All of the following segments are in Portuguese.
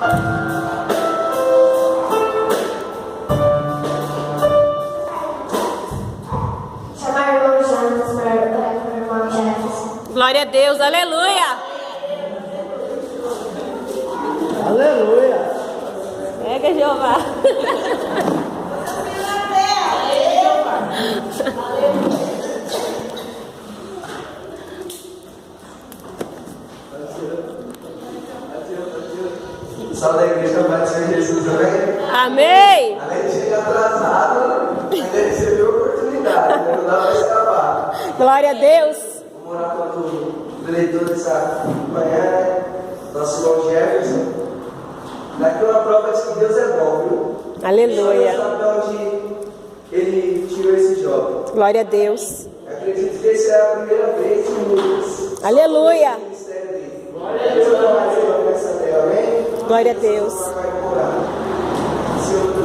Chamar o irmão Jonas para orar para o irmão Jefferson. Glória a Deus, aleluia. Aleluia. Pega, Jeová. O pessoal da igreja vai ser Jesus, amém? Amém. Além de chegar atrasado, ainda recebeu oportunidade, não dá para escapar. Glória a Deus. Vamos orar para o eleitor dessa manhã, nosso irmão Jefferson. Daqui uma prova de que Deus é bom, viu? Aleluia. Não sabe de onde ele tirou esse jovem. Glória a Deus. Acredito que essa é a primeira vez em muitas. Aleluia. Glória a Deus. Deus não vai ser uma peça dela, amém? Glória a Deus.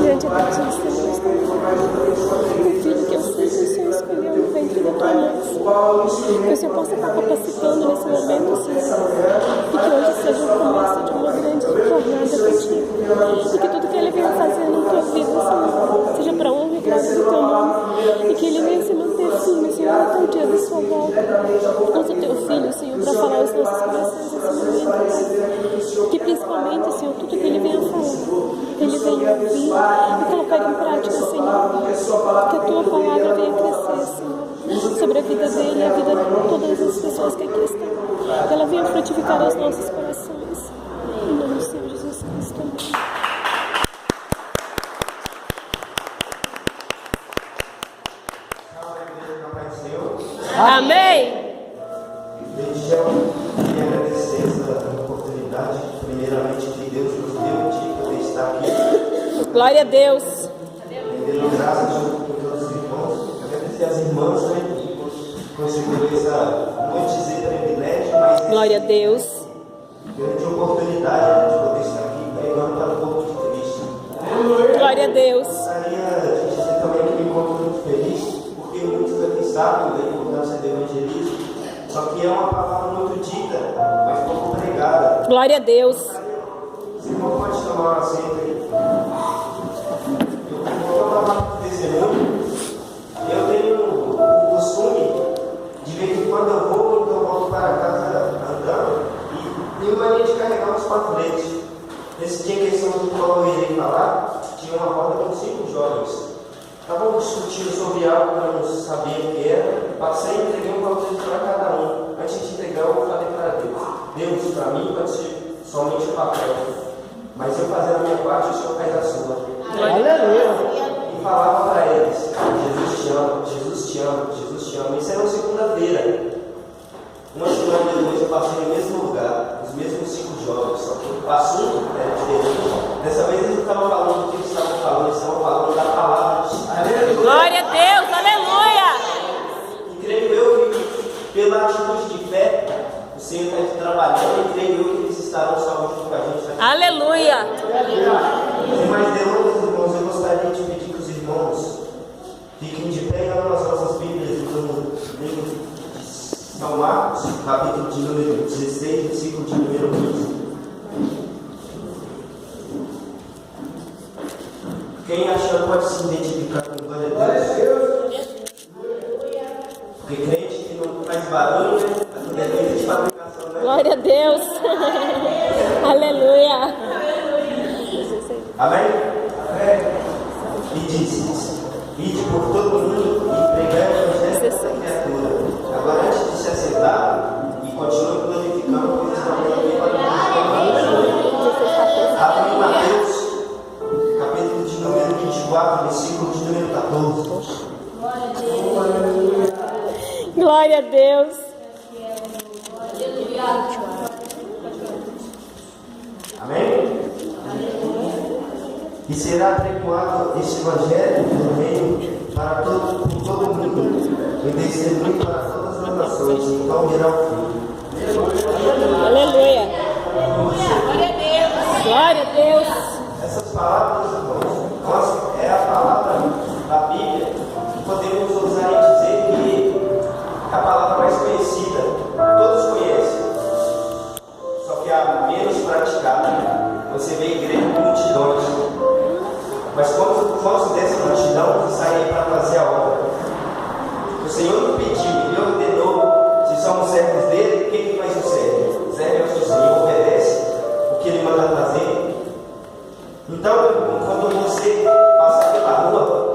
Diante da tua Filho, que eu sei que o Senhor escolheu no ventre da tua mãe. Que o Senhor possa estar capacitando nesse momento, Senhor. E que hoje seja o começo de uma grande jornada contigo. E que tudo que Ele venha fazer na tua vida, Senhor, seja para honra e glória do teu nome. E que Ele venha se manter firme, Senhor, até o dia da sua volta. Usa o teu filho, Senhor, para falar os nossos corações nesse momento. Que principalmente, Senhor, tudo que Ele venha falar, Ele venha ouvir e colocar em prática, Senhor. Que a tua palavra venha crescer, Senhor, sobre a vida dele e a vida de todas as pessoas que aqui estão. Que ela venha frutificar os nossos corações. Em nome do Senhor Jesus Cristo. Amém. Amém. Desde já queria agradecer essa oportunidade, primeiramente que Deus nos deu de poder estar aqui. Glória a Deus. Rendendo graças junto com todos os irmãos. Agradecer as irmãs, né, que conseguiram essa, não vou dizer privilégio, mas Glória a Deus. grande oportunidade de poder estar aqui pregando para o povo de Cristo. Glória a Deus. Gostaria de dizer também que me encontro muito feliz, porque muitos aqui sabem da importância do evangelismo, só que é uma palavra muito dita, mas pouco pregada. Glória a Deus. Os irmãos podem tomar um assento aí. Eu vou tomar um testemunho. Eu tenho o costume de ver que quando eu vou, então eu volto para casa andando e tenho mania de carregar uns panfletos. Nesse dia em questão do qual eu irei falar, tinha uma roda com 5 jovens. Estavam discutindo sobre algo que eu não sabia o que era. Passei e entreguei um panfleto para cada um. Antes de entregar, eu falei para Deus: Deus, para mim pode ser somente o papel, mas eu fazendo a minha parte, o Senhor faz a sua. Aleluia. E falava para eles: Jesus te ama, Jesus te ama, Jesus te ama. Isso era uma segunda-feira. Uma semana depois eu passei no mesmo lugar, os mesmos 5 jovens, só que o assunto era diferente. Dessa vez eles não estavam falando do que eles estavam falando, eles estavam falando da palavra de Deus. Glória a Deus. Aleluia. E creio eu que, pela atitude de fé, o Senhor está trabalhando, e creio eu que eles estarão só junto com a gente aqui. Aleluia. Sem mais delongas, irmãos, eu gostaria de pedir que os irmãos fiquem de pé nas nossas Bíblias, no livro de São Marcos, capítulo de número 16, versículo de número 15. Quem achou pode se identificar com glória a Deus. Porque crente que não faz barulho, né? Depende de fabricação, né? Glória a Deus. Aleluia. Amém? E diz: ide por todo mundo e pregai o evangelho a toda criatura. Agora, antes de se assentar, e continue glorificando, porque estamos aqui para glorificar. Abra em Mateus, capítulo de número 24, versículo de número 14. Glória a Deus. Amém? E será apregoado este evangelho do reino para por todo mundo, e testemunho para todas as nações, então virá o fim. Aleluia. Glória a Deus. Essas palavras, irmãos, é a palavra da Bíblia que podemos usar e dizer que é a palavra mais conhecida. Todos conhecem, só que a menos praticada. Você vê Mas quantos dessa multidão que saem para fazer a obra? O Senhor não pediu, Ele ordenou. Se somos servos dele, quem que faz o servo? Serve ao seu Senhor, obedece o que Ele manda fazer. Então, quando você passar pela rua,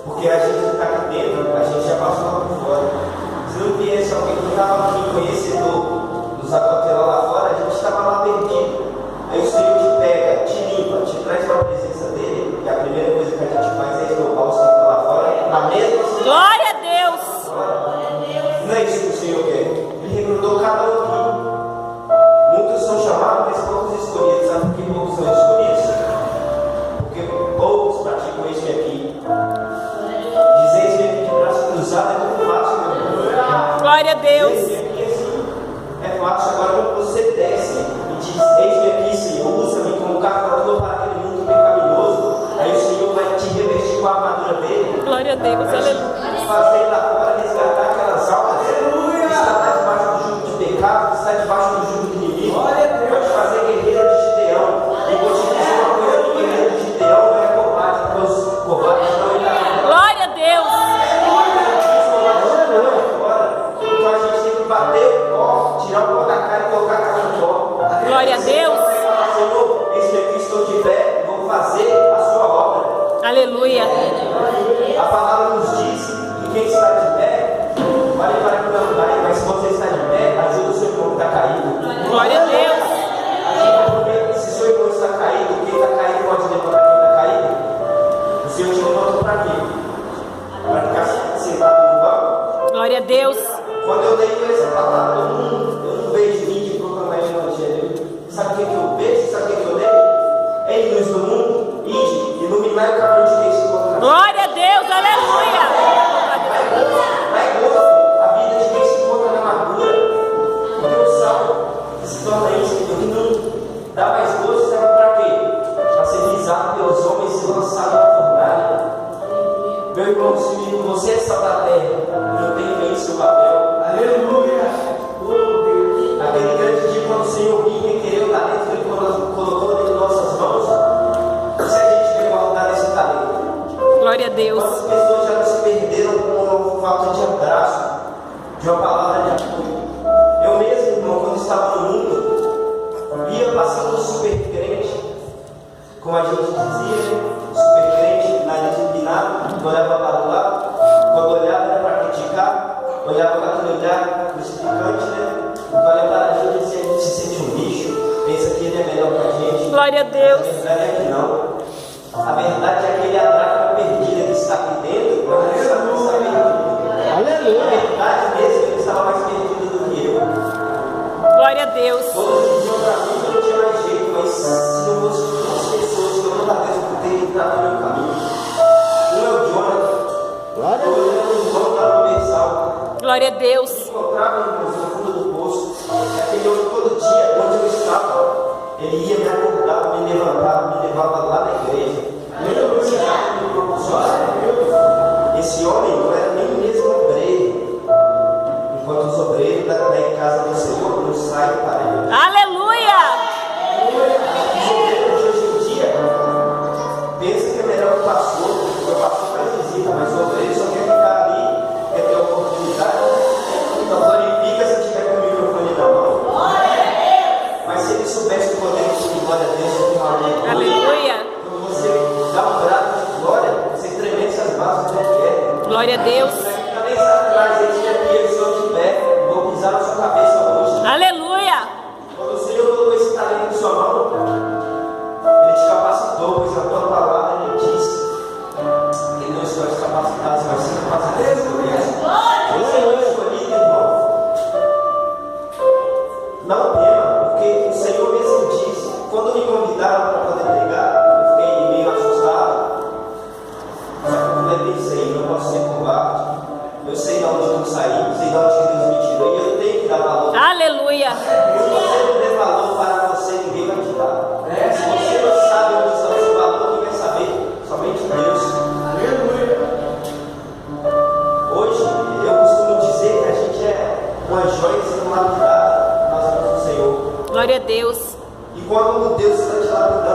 porque a gente está aqui dentro, a gente já passou lá por fora. Se não viesse alguém que estava aqui conhecedor, nos atropelar lá fora, a gente estava lá perdido. Aí o Senhor te pega, te limpa, te traz para a presença dele, e a primeira coisa que a gente faz é esnobar o Senhor que está lá fora, na mesma situação. Glória a Deus. Não é isso que o Senhor quer. Ele recrutou cada um aqui. Muitos são chamados, mas poucos escolhidos. Sabe por que poucos são escolhidos? Porque poucos praticam isso aqui. Dizer isso aqui de braço cruzado é muito fácil, meu irmão. Glória a Deus. Dizer aqui assim é fácil. Agora, quando você desce e diz: eis-me aqui, Senhor, usa-me como cartador para aquele mundo pecaminoso, aí o Senhor vai te revestir com a armadura dele. Glória a Deus. Aleluia. Fazer lá fora, resgatar aquelas almas que está debaixo do jugo de pecado, que está debaixo do jugo do inimigo. Pode fazer guerreiro de Gideão. E vou te dizer uma coisa: que guerreiro de Gideão não é covarde, porque os covardes não entraram. Glória a Deus. Então a gente tem que bater o pó, tirar o pó da cara e colocar a cara no pó. Glória a Deus. Senhor, esse aqui estou de pé, vou fazer a sua obra. Aleluia. A palavra nos diz que quem está de pé, vale para que não caia, mas se você está de pé, ajuda o seu irmão que está caído. Glória a Deus. Porque se seu irmão está caído, quem está caído pode levantar quem está caído. O Senhor te levantou para mim, para ficar sentado no banco. Glória a Deus. Quando eu leio essa palavra, eu não vejo ninguém proclamar o Evangelho. Sabe o que eu vejo? Sabe o que eu leio? Ei, luz do mundo, ide, iluminar o caminho de quem se encontra. Glória a Deus. Aleluia. Vai gosto a vida de quem se encontra na amargura. Porque o salmo que se torna isso, que não dá mais gosto, serve para quê? Para ser risado pelos homens e lançado na fornalha. Meu irmão, se você é sal da terra, não tem bem seu papel. Aleluia! Aquele grande dia quando o Senhor vinha e querer o talento que Ele colocou dentro de nossas mãos, se a gente quer guardar esse talento. Glória a Deus. Quantas pessoas já se perderam por falta de abraço, de uma palavra de apoio? Eu mesmo, irmão, quando estava no mundo, ia passando super crente, como a gente dizia, super crente, nariz empinado, não olhava para o lado, quando olhava era para criticar, olhava para aquele olhar crucificante, né? Para lembrar a gente, se a gente se sente um lixo, pensa que ele é melhor que a gente. Glória a Deus. A verdade é que não. A verdade é que ele é a dracma perdida que está aqui dentro, mas ele sabe que está perdido. Aleluia. A verdade mesmo, ele estava mais perdido do que eu. Glória a Deus. Todos diziam para mim que eu não tinha mais jeito, mas se não fosse duas pessoas que eu não Deus por ter entrado no meu caminho. Um é o Jonathan, outro é o João da Universal. Glória a Deus. Encontrava no fundo do poço. Aquele homem todo dia, onde eu estava, ele ia me acordar, me levantava, me levava lá na igreja. Esse homem não era nem mesmo obreiro. Enquanto os obreiros da casa do Senhor não saem para ele. Aleluia. Hoje em dia, pensa que é melhor que o pastor, porque o pastor faz visita, mas o obreiro só quer ficar ali, quer ter oportunidade. Então glorifica se tiver com o microfone na mão. Mas se ele soubesse o poder de glória a Deus, eu tenho Aleluia. quando você dá um brado de glória, você estremece as bases da terra. Glória a Deus. Também Satanás, ele aqui, eu estou de pé, vou pisar na sua cabeça hoje. Aleluia. Quando o Senhor colocou esse talento em sua mão, Ele te capacitou, pois a tua palavra Ele diz que não estamos capacitados, mas sim capacitados por Ele. Você não é escolhido, irmão. Não tema, porque o Senhor mesmo diz, quando me convidaram para poder pregar, eu fiquei meio assustado. Só que eu pensei, não posso ser covarde. Eu sei de onde eu saí, sei de onde Deus me tirou, e eu tenho que dar valor. Aleluia. Se você não der valor para você, ninguém vai te dar. Se você não sabe onde está o seu valor, quem vai saber? Somente Deus. Aleluia. Hoje, eu costumo dizer que a gente é uma joia sendo lapidada nas mãos do Senhor. Glória a Deus. E quando Deus está te lapidando,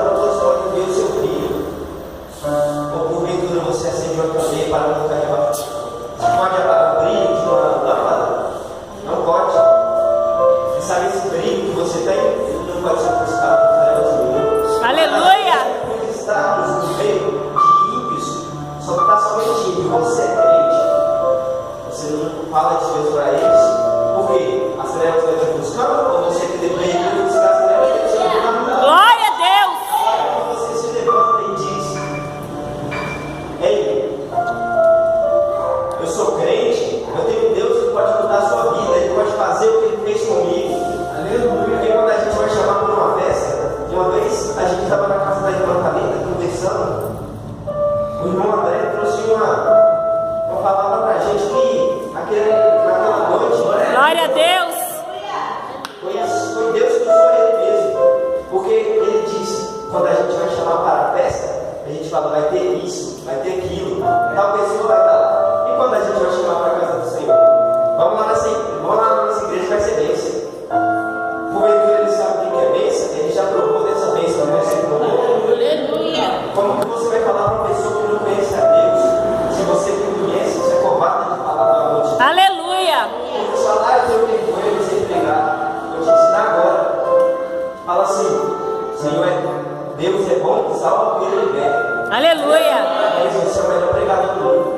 estava na casa da irmã Thalita conversando. O irmão André trouxe uma palavra para a gente que naquela noite. Glória a Deus. Foi Deus que usou ele mesmo. Porque ele disse: quando a gente vai chamar para a festa, a gente fala, vai ter isso, vai ter aquilo, tal pessoa vai estar lá. E quando a gente vai chamar para a casa do Senhor? Vamos lá na nossa igreja, vai ser bênção. Porventura ele sabe o que é bênção, ele já provou dessa bênção, não é assim provou? Aleluia! Como que você vai falar para uma pessoa que não conhece a Deus? Se você que conhece, você é covarde de falar do amor de Deus. Aleluia! Você fala, eu tenho vergonha de ser empregado. Eu te ensino agora. Fala assim: Senhor, Deus é bom, salva quem ele liberta. Aleluia! Você é o melhor pregador do mundo.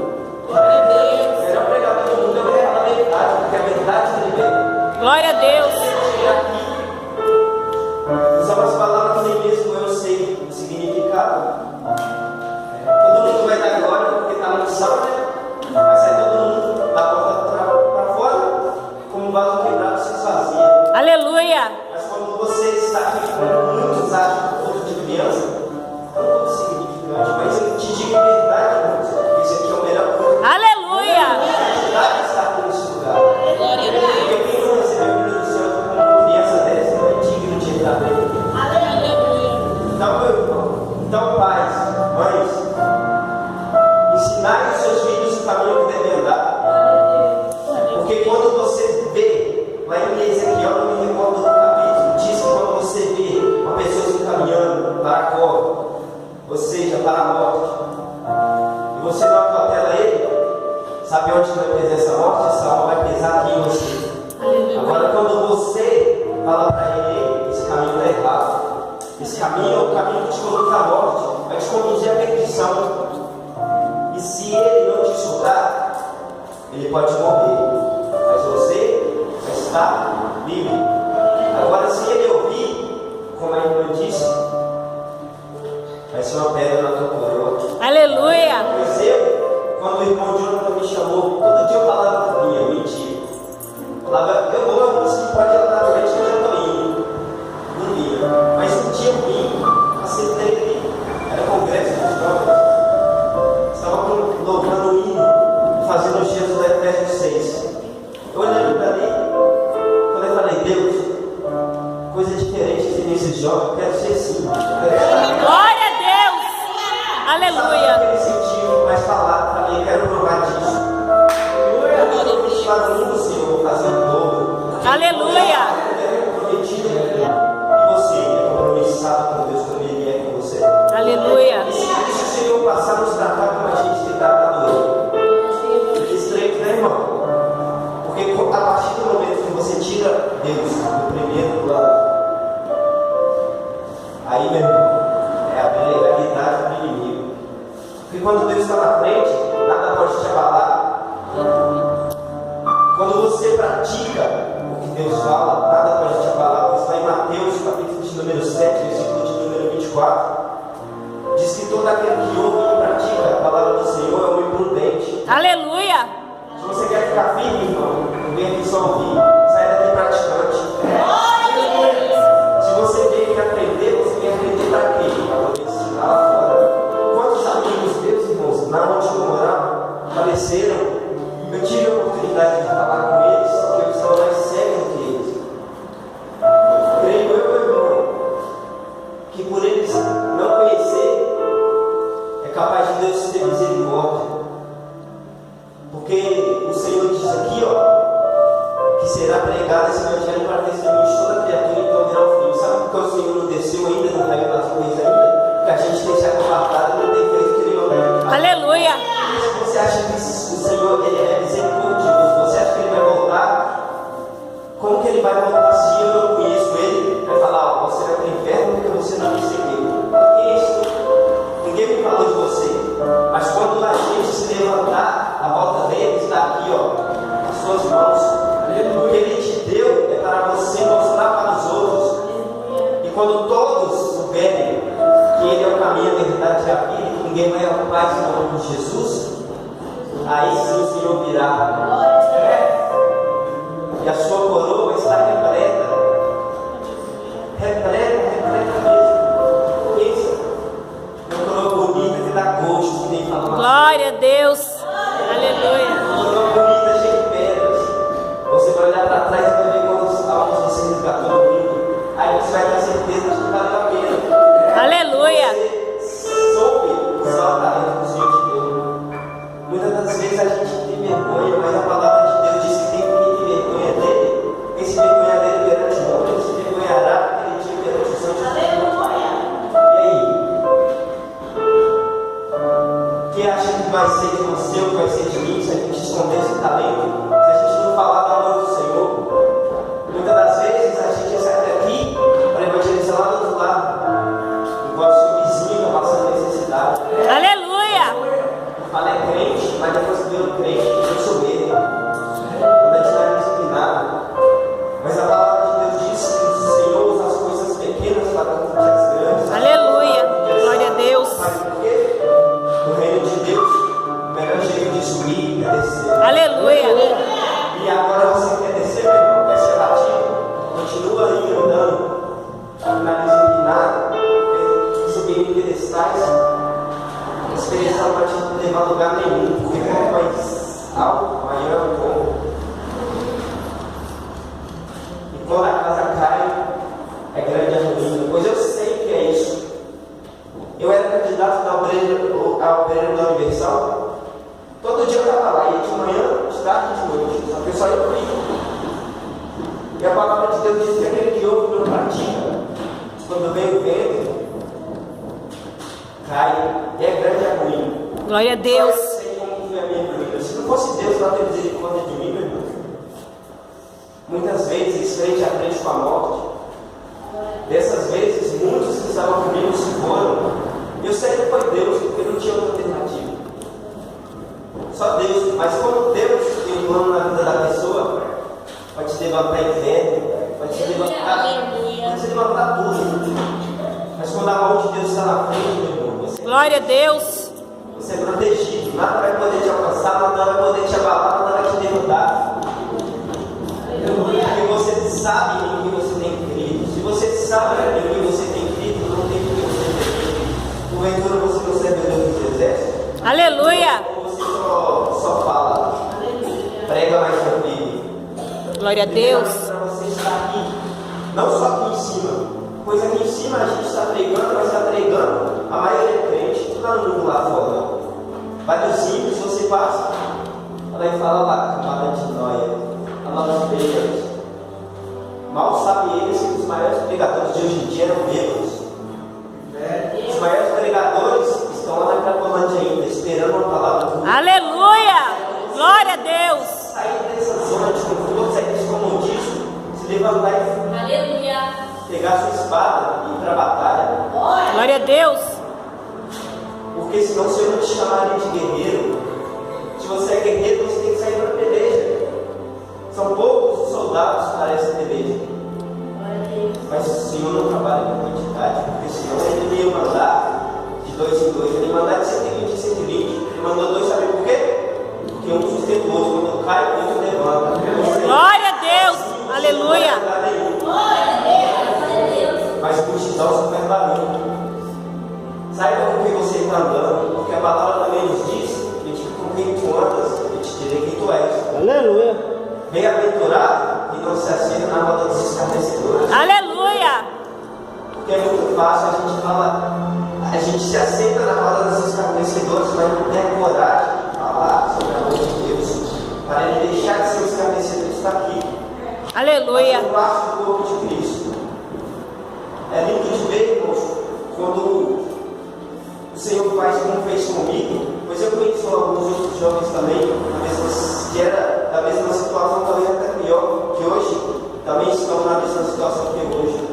O melhor pregador do mundo é o que fala a verdade, porque a verdade te liberta. Glória a Deus! Usar umas palavras que nem mesmo eu sei o significado. Todo mundo vai dar glória porque está no sal, né? Vai sair todo mundo da porta para fora, como um vaso quebrado se esvazia. Aleluia! Mas quando você está aqui, como muitos acham que foto de criança, não é muito significante, mas eu te digo em verdade, irmãos, esse aqui é o melhor culto. Aleluia! A verdade está aqui nesse lugar. Porque quem não recebeu o Filho do Céu como criança dessa não é digno de entrar nele. Então, meu irmão, então, pais, mães, ensinai os seus filhos o caminho que devem andar. Porque quando você vê, lá em Ezequiel, não me recordo do capítulo, diz que quando você vê uma pessoa se encaminhando para a cova, ou seja, para a morte, e você não acatela ele, sabe onde vai pesar essa morte? Essa alma vai pesar aqui em você. Agora, quando você fala para ele, esse caminho está errado. Esse caminho é o caminho que te conduz à morte, vai te conduzir à perdição. E se ele não te escutar, ele pode morrer. Mas você vai estar livre. Agora, se ele ouvir, como a irmã disse, vai ser uma pedra na tua coroa. Aleluia! Pois eu, quando o irmão Jonathan me chamou, todo dia eu falava por mim, mentira. Falava, eu vou, você pode ir lá na frente que eu já estou indo. Não ia. Mas um dia eu vim, aceitei ali, era congresso dos jovens. Estava louvando o hino, fazendo os dias do Efésios 6. Eu olhando para ali, quando eu falei, Deus, coisa diferente que nesses jovens, eu quero ser assim. Glória a Deus! Aleluia! Aquele sentido, mas falar também, eu quero provar disso. Eu vou para o mundo, Senhor, vou fazer um novo. Aleluia! Prometido, e você é compromissado com Deus como Ele é com você. Aleluia! E se o Senhor passar a nos tratar como a gente tem tratado Ele, que estranho, né, irmão? Porque a partir do momento que você tira Deus do primeiro plano, aí, meu irmão, é a realidade do inimigo. Porque quando Deus está na frente, nada pode te abalar. Quando você pratica o que Deus fala, nada pode te abalar. Porque está em Mateus, capítulo de número 7, versículo de número 24. Diz que todo aquele que ouve e pratica a palavra do Senhor é um imprudente. Aleluia! Se você quer ficar firme, irmão, não vem aqui só ouvir. Sai daqui praticante. Se você tem que aprender, você tem que aprender para quê? Para poder ensinar lá fora. Quantos amigos meus, irmãos, na onde eu morava, faleceram? Eu tive a oportunidade de falar com eles, porque eles são mais sérios do que eles. Creio eu, meu irmão, que por eles não conhecer, é capaz de Deus ter misericórdia. Porque o Senhor diz aqui, ó, que será pregado esse evangelho para testemunho de toda criatura e então virá o fim. Sabe por que o Senhor não desceu ainda, não caiu nas coisas ainda? Porque a gente tem se acovardado e não tem feito o que ele mandou. Aleluia! Você acha que o Senhor ele é misericordioso? Você acha que ele vai voltar? Como que ele vai voltar se eu não conheço ele? Vai falar, ó, você vai para o inferno porque você não me seguiu. Que isso? Ninguém me falou de você. Mas quando a gente se levantar, a volta dele está aqui, ó, nas suas mãos. O que ele te deu é para você mostrar para os outros. E quando todos souberem que ele é o caminho, a verdade e a vida, que ninguém vai ao Pai senão em nome de Jesus, aí sim o Senhor virá. E a sua coroa está repleta. Repleta mesmo. fiquem em pedestais. Esse pedestal não vai te levar a lugar nenhum, porque quanto mais alto, maior é o tombo. E quando a casa cai, é grande a ruína. Pois eu sei que é isso. Eu era candidato ao obreiro da Universal. Todo dia eu estava lá, ia de manhã, de tarde e de noite. Só que eu só ia por aí. E a palavra de Deus diz que aquele que ouve não pratica, quando vem o vento, cai, e é grande a ruína. Glória a Deus. Só eu sei como foi a minha ruína. Se não fosse Deus lá ter misericórdia de mim, meu irmão, muitas vezes, frente a frente com a morte, dessas vezes, muitos que estavam comigo se foram. Eu sei que foi Deus, porque não tinha outra alternativa. Só Deus. Mas quando Deus tem um plano na vida da pessoa, pode te levantar em vento, pode te levantar tudo. Mas quando a mão de Deus está na frente, meu irmão, Glória a Deus. você é protegido. Nada vai poder te alcançar, nada vai poder te abalar, nada vai te derrotar. Porque você sabe em que você tem crido. Se você sabe em que você tem crido, não tem que você tem crido. Porventura você não serve o Deus dos exércitos? Aleluia. Ou você só fala? Prega mais não vive. Glória a Deus. Para você estar aqui, não só aqui em cima, pois aqui em cima a gente está pregando, mas está pregando a maioria é crente, não está no mundo lá fora. Vários simples você passa, ela vai falar lá, camada de nóia, a nova igreja. Mal sabe eles que os maiores pregadores de hoje em dia eram bêbados. Os maiores pregadores estão lá na Cracolândia ainda, esperando uma palavra do mundo. Aleluia. Glória a Deus. Sair dessa zona de conforto, sair desse comodismo, se levantar e pegar sua espada e ir para a batalha. Glória a Deus. Porque senão o Senhor não te chamaria de guerreiro. Se você é guerreiro, você tem que sair para a peleja. São poucos os soldados para essa peleja. Mas o Senhor não trabalha com quantidade, porque senão ele ia mandar de 2 em 2, ele ia mandar de 120 em 120. Ele mandou 2, sabe por quê? Porque um sustenta o outro, quando cai, o outro levanta. Glória a Deus. Aleluia. Mas multidão só faz barulho. Saiba com quem você está andando, porque a palavra também nos diz: com quem tu andas, eu te direi quem tu és. Aleluia. Bem-aventurado e não se assenta na roda dos escarnecedores. Aleluia. Porque é muito fácil a gente se assenta na roda dos escarnecedores, mas não tem a coragem de falar sobre a amor de Deus, para ele deixar de ser o escarnecedor que está aqui. Aleluia. É parte do corpo de Cristo. É lindo de ver, irmãos, quando o Senhor faz como fez comigo, pois eu conheço alguns outros jovens também, que era da mesma situação, talvez até pior, que hoje também estão na mesma situação que eu hoje.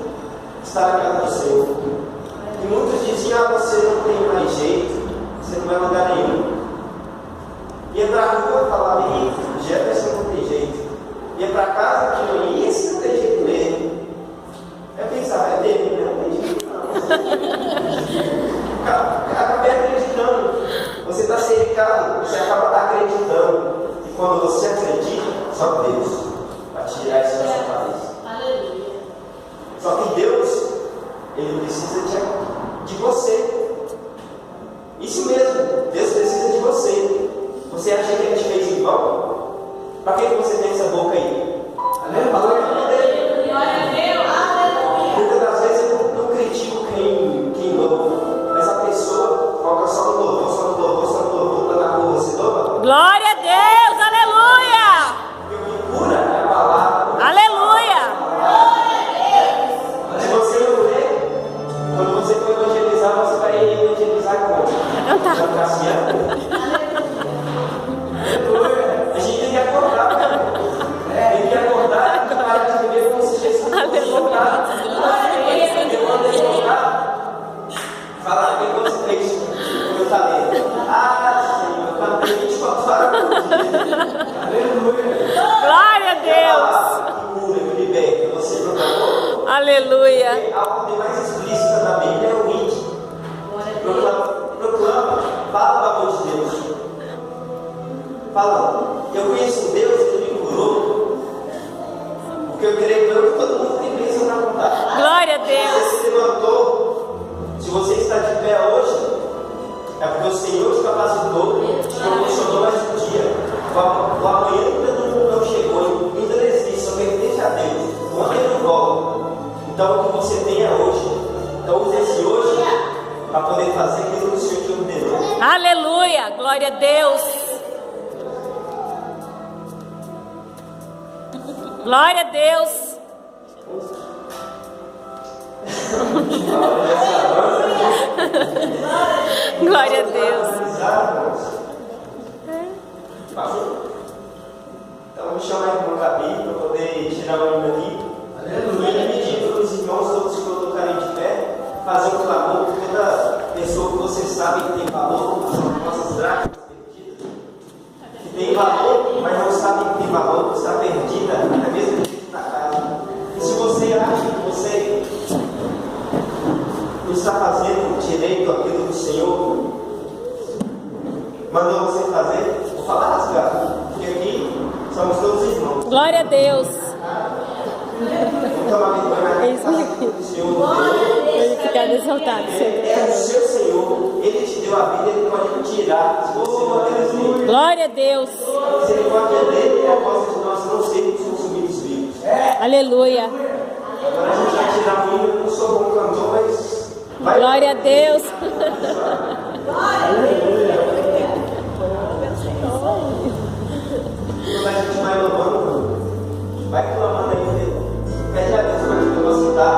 Está na casa do Senhor. E muitos diziam: você não tem mais jeito, você não vai a lugar nenhum. Ia para a rua e falava: Jefferson não tem jeito. Ia para casa que não ia, esse não tem jeito mesmo. Eu pensava: é dele, não tem jeito não. Acabei acreditando. Você está cercado, você acaba acreditando. E quando você acredita, só Deus vai tirar isso da sua cabeça. Aleluia. Só que Deus, Ele precisa de você. Isso mesmo, Deus precisa de você. Você acha que Ele te fez em vão? Para que você tem essa boca aí? Aleluia. Muitas das vezes eu não critico quem louva, mas a pessoa foca só no louvor, só no louvor, só no louvor, tá na rua, você louva? Glória a Deus. Aleluia. O que cura é a palavra. Aleluia. Se você não vê, quando você for evangelizar, você vai evangelizar como? Cantar. A gente tem que acordar, cara. Tem que acordar e parar de viver como se Jesus fosse voltar. Quando ele voltar, falar: o que você fez com o meu talento? Senhor, eu cantei 24 horas por dia. Aleluia. Glória a Deus. Que cura, que liberta. Você proclamou? Aleluia. A ordem mais explícita da Bíblia é o ide. Proclama, fala do amor de Deus. Fala: eu conheço um Deus que me curou. Porque eu creio que todo mundo tem bênção para contar. Glória a Se Deus. você se levantou, se você está de É porque o Senhor te capacitou, te proporcionou mais um dia. O amanhã ainda não chegou, ainda não existe, só pertence a Deus. O amanhã não volta. Então, o que você tem é hoje. Então, use esse hoje para poder fazer aquilo que o Senhor te ordenou. Aleluia. Glória a Deus. Glória a Deus. Glória a Deus. Então vamos chamar aqui o Gabi para poder tirar o hino aqui. E pedir para os irmãos todos que colocarem de pé, fazer um clamor por toda pessoa que você sabe que tem valor, as nossas dracmas perdidas, que tem valor, mas não sabe que tem valor, que está perdida, até mesmo dentro da casa. E se você acha que você não está fazendo direito aquilo que o Senhor mandou você fazer, vou falar rasgado, porque aqui somos todos irmãos. Glória a Deus. Vamos tomar vergonha É isso na mesmo. do Senhor. Ele fica exaltado. É o seu Senhor, Ele te deu a vida, Ele pode tirar, se você não acreditar. Glória a Deus. Se Ele pode dele, é a causa de nós não sermos consumidos vivos. Aleluia. Agora a gente vai tirar o hino, eu não sou bom cantor, mas vai. Glória a Deus. Quando a gente vai louvando, vai clamando aí, pede a Deus para te capacitar.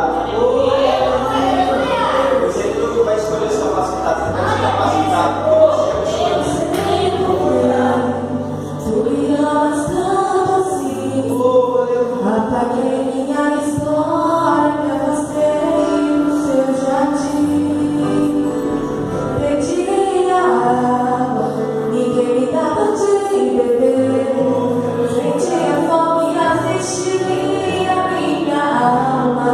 Você nunca vai escolher se capacitar, você vai te capacitar. Apaguei minha história, me afastei do seu jardim. Perdi a água, ninguém me dava de beber. Senti a fome, a minha alma.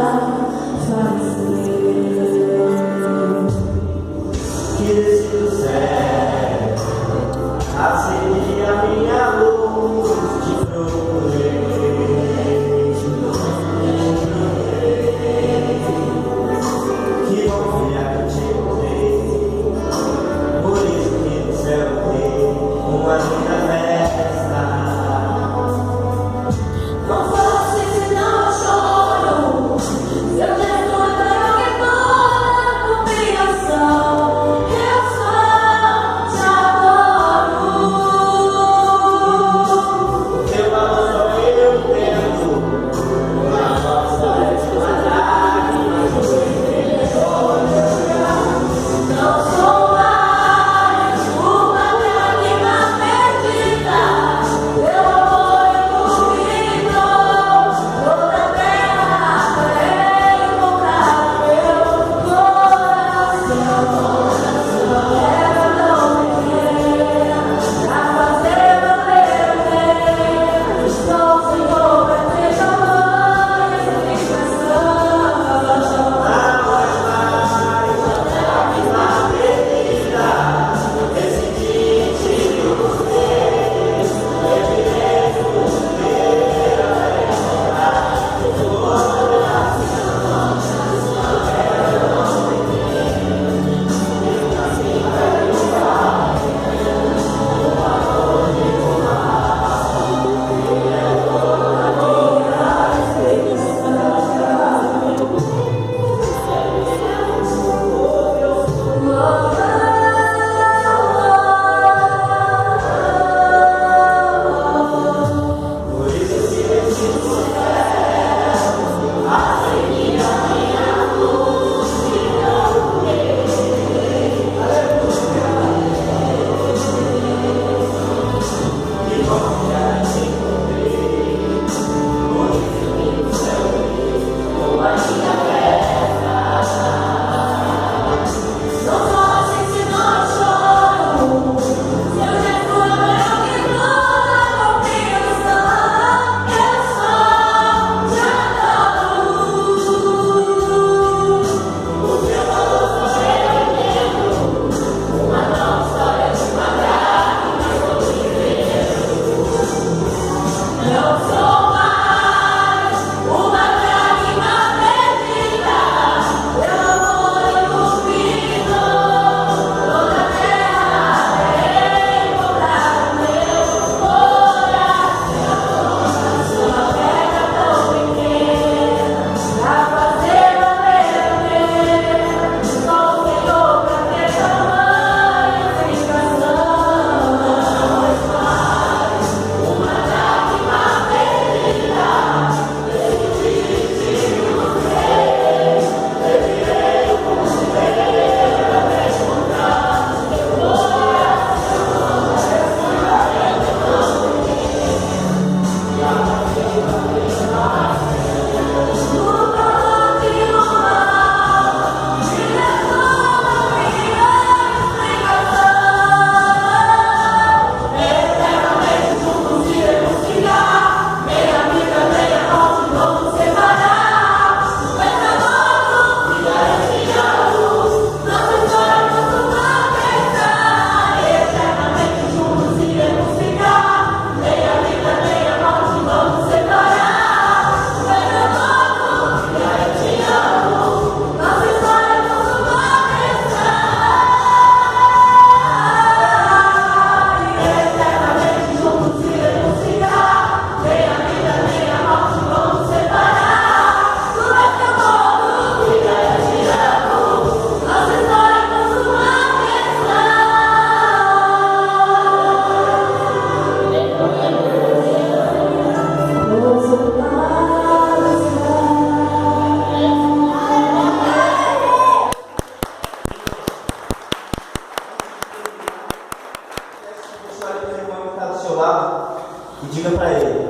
Diga para ele: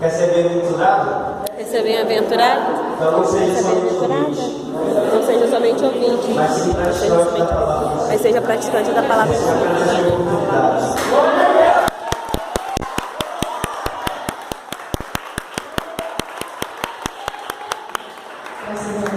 quer ser bem-aventurado? Quer ser bem-aventurado? Então não seja Quer ser somente bem-aventurada? ouvinte, Não seja somente ouvinte, mas sim praticante da palavra. mas seja praticante da palavra de Essa é a Deus. grande oportunidade. Graças a